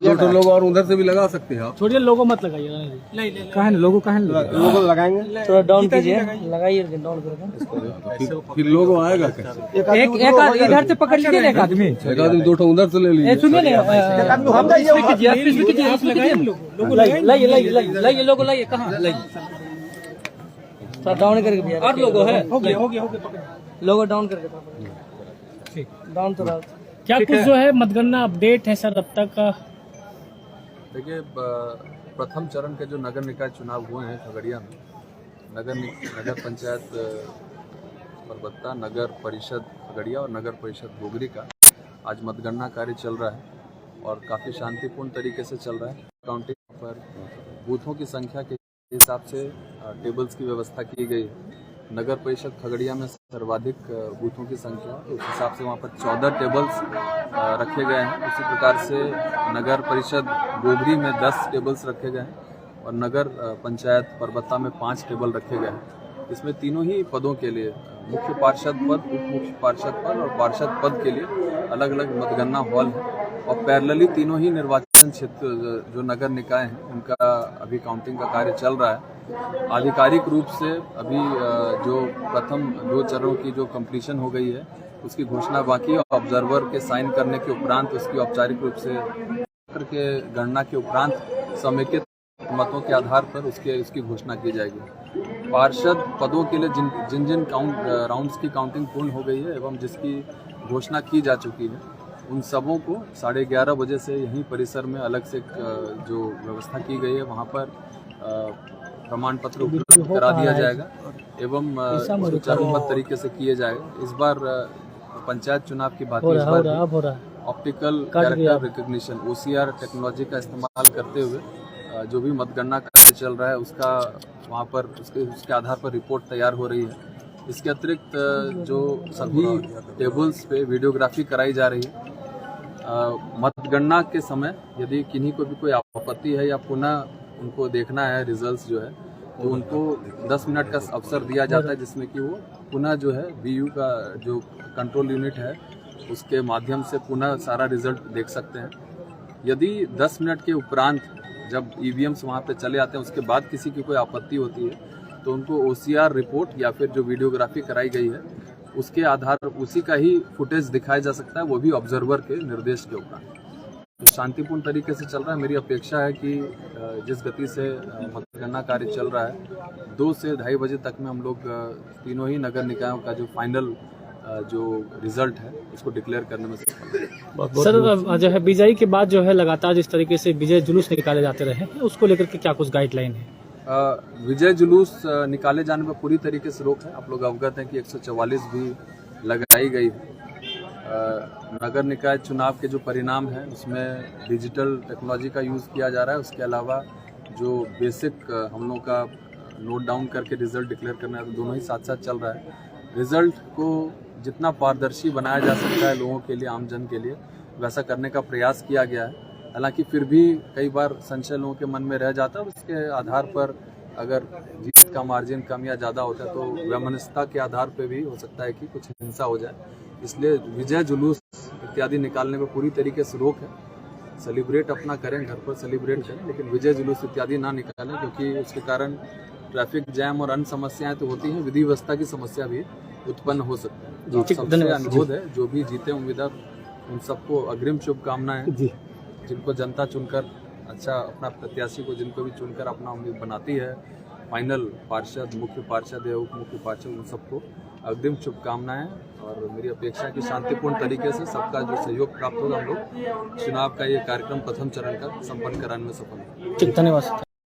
तो लोग और उधर से भी लगा सकते हैं आप। छोड़िए, लोगो मत लगाइए। कहाँ लोगो लोगो लगाएंगे, थोड़ा डाउन कीजिए, लगाइए डाउन करके। फिर लोगो आएगा कैसे? एक इधर से पकड़ लीजिए, एक आदमी दो ठो उधर से ले लीजिए। सुनिए लाइए लोगो, लाइए कहाँ लाइए, थोड़ा डाउन करके भैया। और लोगो है, हो गया लोगो डाउन करके डाउन। थोड़ा क्या कुछ जो है मतगणना अपडेट है सर अब तक का? देखिए, प्रथम चरण के जो नगर निकाय चुनाव हुए हैं खगड़िया में, नगर पंचायत परबत्ता, नगर परिषद खगड़िया और नगर परिषद गोगरी का आज मतगणना कार्य चल रहा है और काफ़ी शांतिपूर्ण तरीके से चल रहा है। काउंटिंग पर बूथों की संख्या के हिसाब से टेबल्स की व्यवस्था की गई है। नगर परिषद खगड़िया में सर्वाधिक बूथों की संख्या, उस हिसाब से वहाँ पर 14 टेबल्स रखे गए हैं। उसी प्रकार से नगर परिषद गोगरी में 10 टेबल्स रखे गए हैं और नगर पंचायत परबत्ता में 5 टेबल रखे गए हैं। इसमें तीनों ही पदों के लिए, मुख्य पार्षद पद, उप मुख्य पार्षद पद और पार्षद पद के लिए अलग अलग मतगणना हॉल है और पैरेलली तीनों ही निर्वाचन क्षेत्र जो नगर निकाय हैं उनका अभी काउंटिंग का कार्य चल रहा है। आधिकारिक रूप से अभी जो प्रथम 2 चरणों की जो कंप्लीशन हो गई है उसकी घोषणा बाकी है। ऑब्जर्वर के साइन करने के उपरांत उसकी औपचारिक रूप से के गणना के उपरांत समेकित मतों के आधार पर उसकी घोषणा की जाएगी। पार्षद पदों के लिए जिन राउंड्स की काउंटिंग पूर्ण हो गई है एवं जिसकी घोषणा की जा चुकी है, उन सबों को 11:30 बजे से यहीं परिसर में अलग से जो व्यवस्था की गई है वहाँ पर प्रमाण पत्र उपलब्ध करा दिया जाएगा एवं चरणबद्ध तरीके से किए जाएगा। इस बार पंचायत चुनाव की बात इस बार optical character recognition OCR technology का इस्तेमाल करते हुए जो भी मतगणना कार्य चल रहा है उसका वहाँ पर उसके आधार पर रिपोर्ट तैयार हो रही है। इसके अतिरिक्त जो सभी टेबल्स पे वीडियोग्राफी कराई जा रही है। मतगणना के समय यदि किन्हीं को भी कोई आपत्ति है या पुनः उनको देखना है रिजल्ट्स जो है, तो उनको 10 मिनट का अवसर दिया जाता है जिसमें कि वो पुनः जो है BU का जो कंट्रोल यूनिट है उसके माध्यम से पुनः सारा रिजल्ट देख सकते हैं। यदि 10 मिनट के उपरांत जब EVMs वहाँ पे चले आते हैं उसके बाद किसी की कोई आपत्ति होती है तो उनको OCR रिपोर्ट या फिर जो वीडियोग्राफी कराई गई है उसके आधार उसी का ही फुटेज दिखाया जा सकता है, वो भी ऑब्जर्वर के निर्देश के उपरांत। तो शांतिपूर्ण तरीके से चल रहा है। मेरी अपेक्षा है कि जिस गति से मतगणना कार्य चल रहा है 2 से 2:30 बजे तक में हम लोग तीनों ही नगर निकायों का जो फाइनल जो रिजल्ट है उसको डिक्लेयर करने में सफल। सर जो है विजयी के बाद जो है लगातार जिस तरीके से विजय जुलूस निकाले जाते रहे उसको लेकर के क्या कुछ गाइडलाइन है? विजय जुलूस निकाले जाने पर पूरी तरीके से रोक है। आप लोग अवगत हैं कि 144 भी लगाई गई है। नगर निकाय चुनाव के जो परिणाम हैं उसमें डिजिटल टेक्नोलॉजी का यूज़ किया जा रहा है। उसके अलावा जो बेसिक हम लोग का नोट डाउन करके रिजल्ट डिक्लेयर करना है, तो दोनों ही साथ साथ चल रहा है। रिजल्ट को जितना पारदर्शी बनाया जा सकता है लोगों के लिए, आम जन के लिए, वैसा करने का प्रयास किया गया है। हालांकि फिर भी कई बार संशय लोगों के मन में रह जाता है। उसके आधार पर अगर जीत का मार्जिन कम या ज़्यादा होता है तो वैमनस्यता के आधार पर भी हो सकता है कि कुछ हिंसा हो जाए। इसलिए विजय जुलूस इत्यादि निकालने में पूरी तरीके से रोक है। सेलिब्रेट अपना करें, घर पर सेलिब्रेट करें, लेकिन विजय जुलूस इत्यादि ना निकालें क्योंकि उसके कारण ट्रैफिक जैम और अन्य समस्याएं तो होती हैं, विधि व्यवस्था की समस्या भी उत्पन्न हो सकती है। तो सबसे अनुरोध है जो भी जीते उम्मीदवार उन सबको अग्रिम शुभकामनाएं। जिनको जनता चुनकर अच्छा अपना प्रत्याशी को जिनको भी चुनकर अपना उम्मीद बनाती है, फाइनल पार्षद, मुख्य पार्षद या उप मुख्य पार्षद, उन सबको अग्रिम शुभकामनाएं। और मेरी अपेक्षा है कि शांतिपूर्ण तरीके से सबका जो सहयोग प्राप्त होगा हम लोग चुनाव का ये कार्यक्रम प्रथम चरण का संपन्न कराने में सफल होंगे। धन्यवाद।